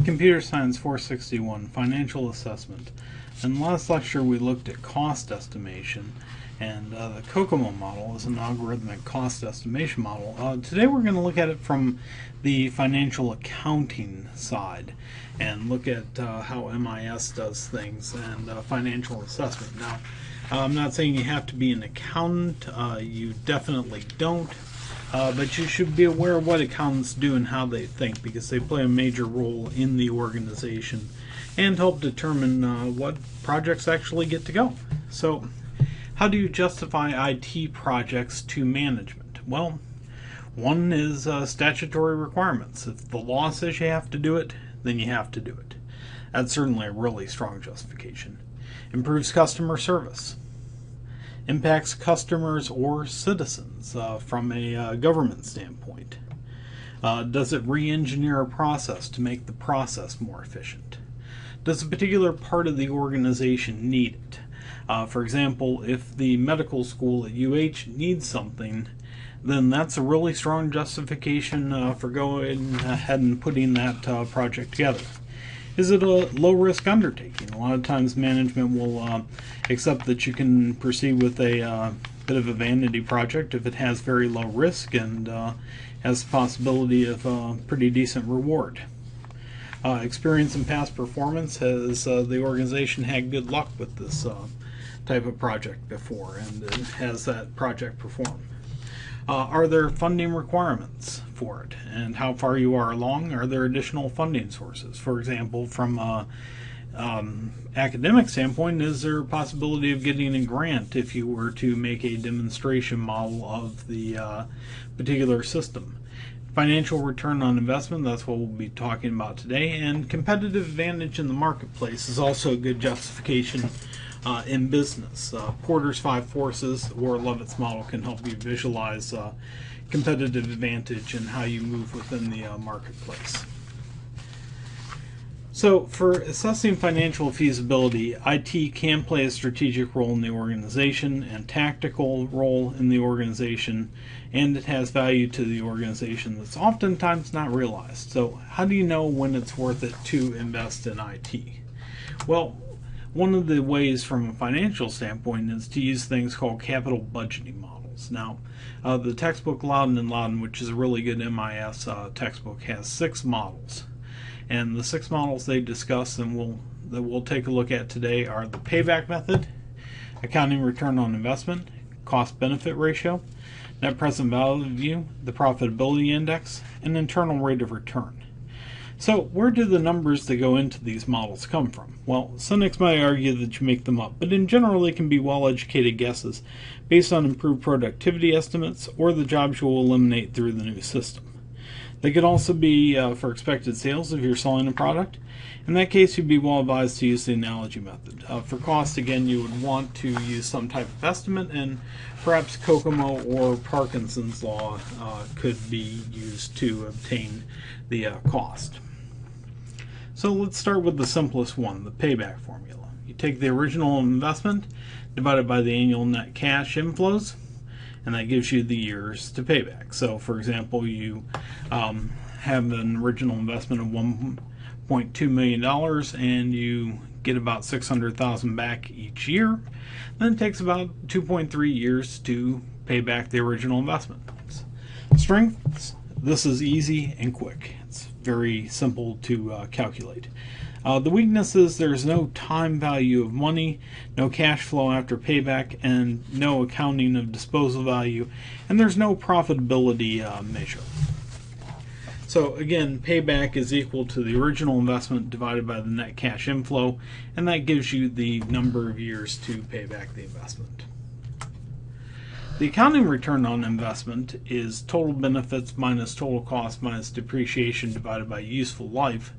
Computer Science 461, Financial Assessment. In the last lecture we looked at cost estimation, and the COCOMO model is an algorithmic cost estimation model. Today we're going to look at it from the financial accounting side and look at how MIS does things and financial assessment. Now, I'm not saying you have to be an accountant, you definitely don't. But you should be aware of what accountants do and how they think, because they play a major role in the organization and help determine what projects actually get to go. So, how do you justify IT projects to management? Well, one is statutory requirements. If the law says you have to do it, then you have to do it. That's certainly a really strong justification. Improves customer service. Impacts customers or citizens from a government standpoint. Does it re-engineer a process to make the process more efficient? Does a particular part of the organization need it? For example, if the medical school at UH needs something, then that's a really strong justification for going ahead and putting that project together. Is it a low-risk undertaking? A lot of times management will accept that you can proceed with a bit of a vanity project if it has very low risk and has the possibility of a pretty decent reward. Experience and past performance. Has the organization had good luck with this type of project before, and has that project performed? Are there funding requirements for it, and how far you are along? Are there additional funding sources? For example, from academic standpoint, is there a possibility of getting a grant if you were to make a demonstration model of the particular system? Financial return on investment, that's what we'll be talking about today, and competitive advantage in the marketplace is also a good justification in business. Porter's 5 forces or Lovett's model can help you visualize competitive advantage and how you move within the marketplace. So for assessing financial feasibility, IT can play a strategic role in the organization and tactical role in the organization, and it has value to the organization that's oftentimes not realized. So how do you know when it's worth it to invest in IT? Well, one of the ways from a financial standpoint is to use things called capital budgeting models. Now, the textbook Laudon and Laudon, which is a really good MIS textbook, has 6 models. And the 6 models they discuss and that we'll take a look at today are the payback method, accounting return on investment, cost-benefit ratio, net present value, the profitability index, and internal rate of return. So where do the numbers that go into these models come from? Well, cynics might argue that you make them up, but in general they can be well-educated guesses based on improved productivity estimates or the jobs you will eliminate through the new system. They could also be for expected sales if you're selling a product. In that case, you'd be well advised to use the analogy method. For cost, again, you would want to use some type of estimate, and perhaps COCOMO or Parkinson's law could be used to obtain the cost. So let's start with the simplest one, the payback formula. You take the original investment divided by the annual net cash inflows, and that gives you the years to pay back. So for example, you have an original investment of $1.2 million and you get about $600,000 back each year. Then it takes about 2.3 years to pay back the original investment. Strengths, this is easy and quick. It's very simple to calculate. The weakness is there's no time value of money, no cash flow after payback, and no accounting of disposal value, and there's no profitability measure. So again, payback is equal to the original investment divided by the net cash inflow, and that gives you the number of years to pay back the investment. The accounting return on investment is total benefits minus total cost minus depreciation divided by useful life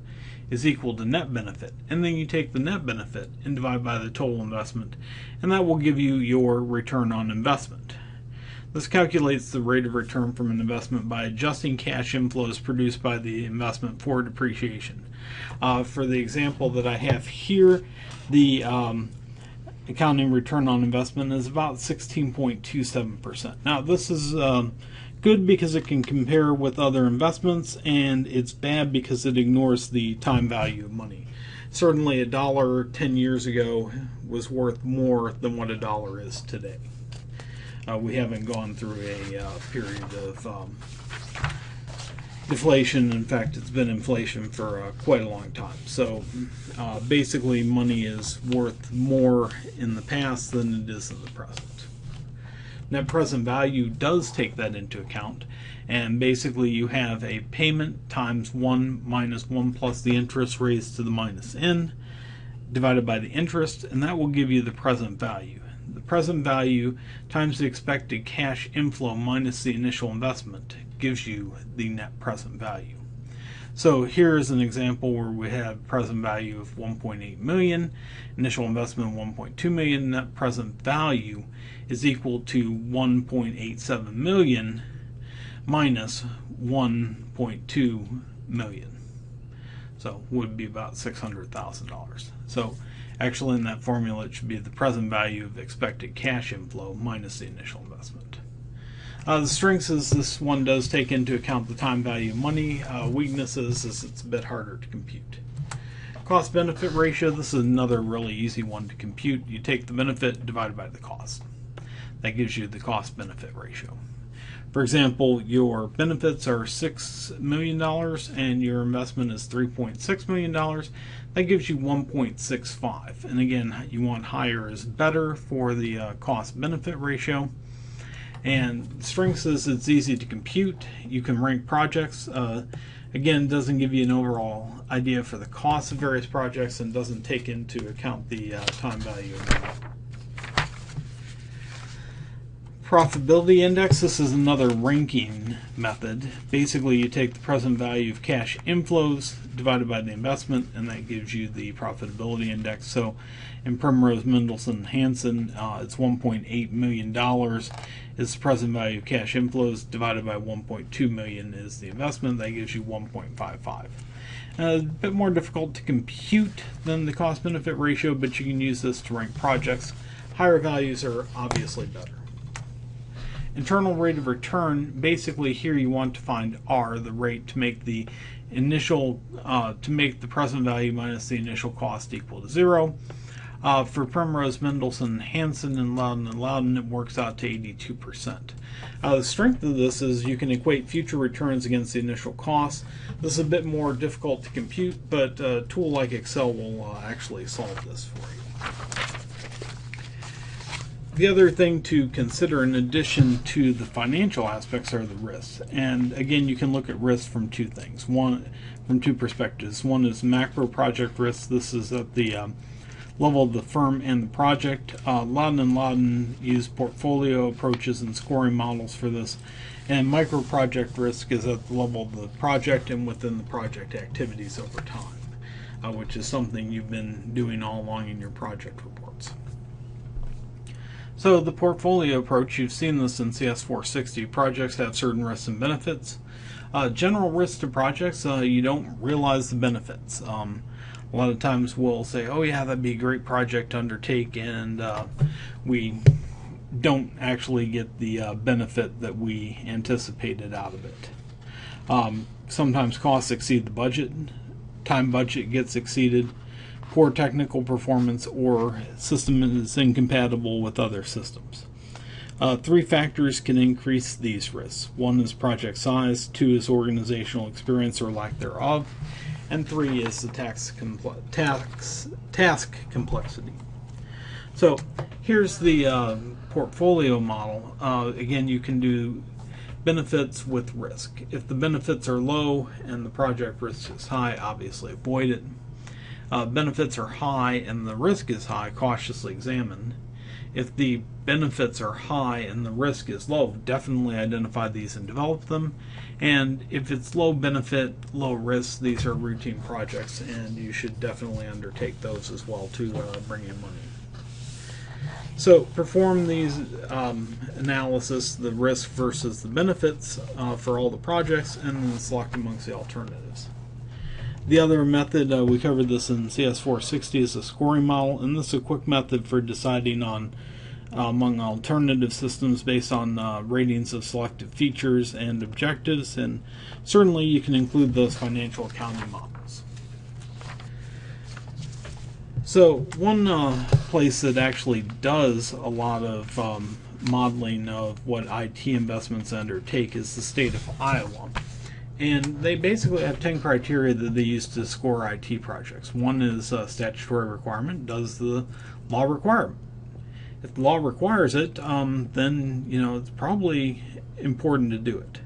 is equal to net benefit, and then you take the net benefit and divide by the total investment, and that will give you your return on investment. This calculates the rate of return from an investment by adjusting cash inflows produced by the investment for depreciation. For the example that I have here, the accounting return on investment is about 16.27%. Now this is good because it can compare with other investments, and it's bad because it ignores the time value of money. Certainly a dollar 10 years ago was worth more than what a dollar is today. We haven't gone through a period of deflation. In fact, it's been inflation for quite a long time. So basically money is worth more in the past than it is in the present. Net present value does take that into account, and basically you have a payment times 1 minus 1 plus the interest raised to the minus n divided by the interest, and that will give you the present value. The present value times the expected cash inflow minus the initial investment gives you the net present value. So here's an example where we have present value of 1.8 million, initial investment 1.2 million, net present value is equal to 1.87 million minus 1.2 million. So would be about $600,000. So actually in that formula it should be the present value of the expected cash inflow minus the initial investment. The strengths is this one does take into account the time value of money. Weaknesses is it's a bit harder to compute. Cost benefit ratio, this is another really easy one to compute. You take the benefit divided by the cost. That gives you the cost benefit ratio. For example, your benefits are $6 million and your investment is $3.6 million. That gives you 1.65. And again, you want higher is better for the cost benefit ratio. And strengths is it's easy to compute. You can rank projects. Again, doesn't give you an overall idea for the cost of various projects and doesn't take into account the time value of money. Profitability Index, this is another ranking method. Basically, you take the present value of cash inflows divided by the investment, and that gives you the Profitability Index. So in Primrose, Mendelssohn, Hansen, it's $1.8 million is the present value of cash inflows divided by 1.2 million is the investment. That gives you 1.55. A bit more difficult to compute than the cost benefit ratio, but you can use this to rank projects. Higher values are obviously better. Internal rate of return, basically here you want to find R, the rate to make the initial, to make the present value minus the initial cost equal to 0. For Primrose, Mendelssohn, Hansen, and Laudon, it works out to 82%. The strength of this is you can equate future returns against the initial cost. This is a bit more difficult to compute, but a tool like Excel will actually solve this for you. The other thing to consider in addition to the financial aspects are the risks. And again, you can look at risks from two things. From two perspectives. One is macro project risk. This is at the level of the firm and the project. Laudon and Laudon use portfolio approaches and scoring models for this. And micro project risk is at the level of the project and within the project activities over time, which is something you've been doing all along in your project reports. So the portfolio approach, you've seen this in CS 460. Projects have certain risks and benefits. General risks to projects, you don't realize the benefits. A lot of times we'll say, oh yeah, that'd be a great project to undertake, and we don't actually get the benefit that we anticipated out of it. Sometimes costs exceed the budget. Time budget gets exceeded. Poor technical performance, or system is incompatible with other systems. 3 factors can increase these risks. 1 is project size, 2 is organizational experience or lack thereof, and 3 is the task complexity. So here's the portfolio model. Again, you can do benefits with risk. If the benefits are low and the project risk is high, obviously avoid it. Benefits are high and the risk is high, cautiously examine. If the benefits are high and the risk is low, definitely identify these and develop them. And if it's low benefit, low risk, these are routine projects, and you should definitely undertake those as well to bring in money. So perform these analysis, the risk versus the benefits for all the projects, and then select amongst the alternatives. The other method, we covered this in CS 460, is a scoring model, and this is a quick method for deciding on among alternative systems based on ratings of selected features and objectives, and certainly you can include those financial accounting models. So one place that actually does a lot of modeling of what IT investments undertake is the state of Iowa. And they basically have 10 criteria that they use to score IT projects. One is statutory requirement. Does the law require it? If the law requires it, then it's probably important to do it.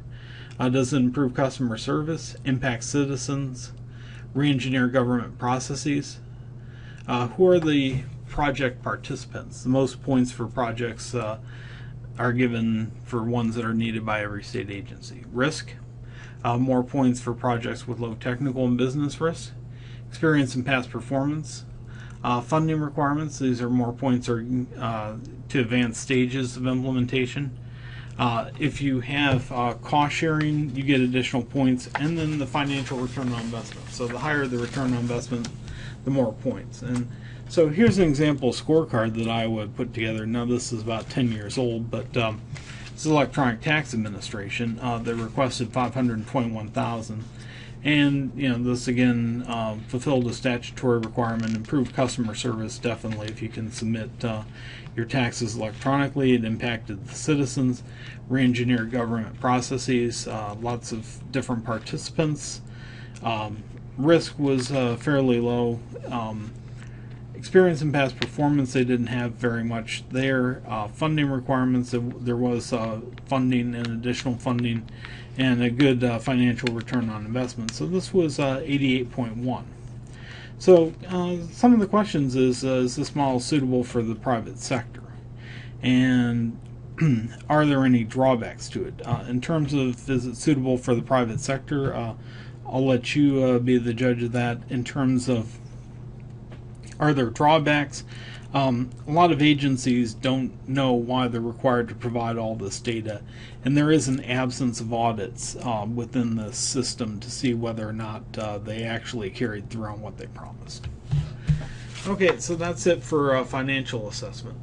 Does it improve customer service, impact citizens, re-engineer government processes? Who are the project participants? The most points for projects are given for ones that are needed by every state agency. Risk, more points for projects with low technical and business risk. Experience and past performance. Funding requirements, these are more points to advanced stages of implementation. If you have cost sharing, you get additional points, and then the financial return on investment. So the higher the return on investment, the more points. And so here's an example scorecard that I would put together. Now this is about 10 years old, but this is Electronic Tax Administration. They requested $521,000. And this again fulfilled a statutory requirement, improved customer service definitely. If you can submit your taxes electronically, it impacted the citizens, re-engineered government processes, lots of different participants. Risk was fairly low. Experience and past performance, they didn't have very much there. Funding requirements, there was funding and additional funding, and a good financial return on investment. So this was 88.1. So some of the questions is this model suitable for the private sector? And are there any drawbacks to it? In terms of is it suitable for the private sector, I'll let you be the judge of that. In terms of are there drawbacks? A lot of agencies don't know why they're required to provide all this data, and there is an absence of audits within the system to see whether or not they actually carried through on what they promised. Okay, so that's it for financial assessment.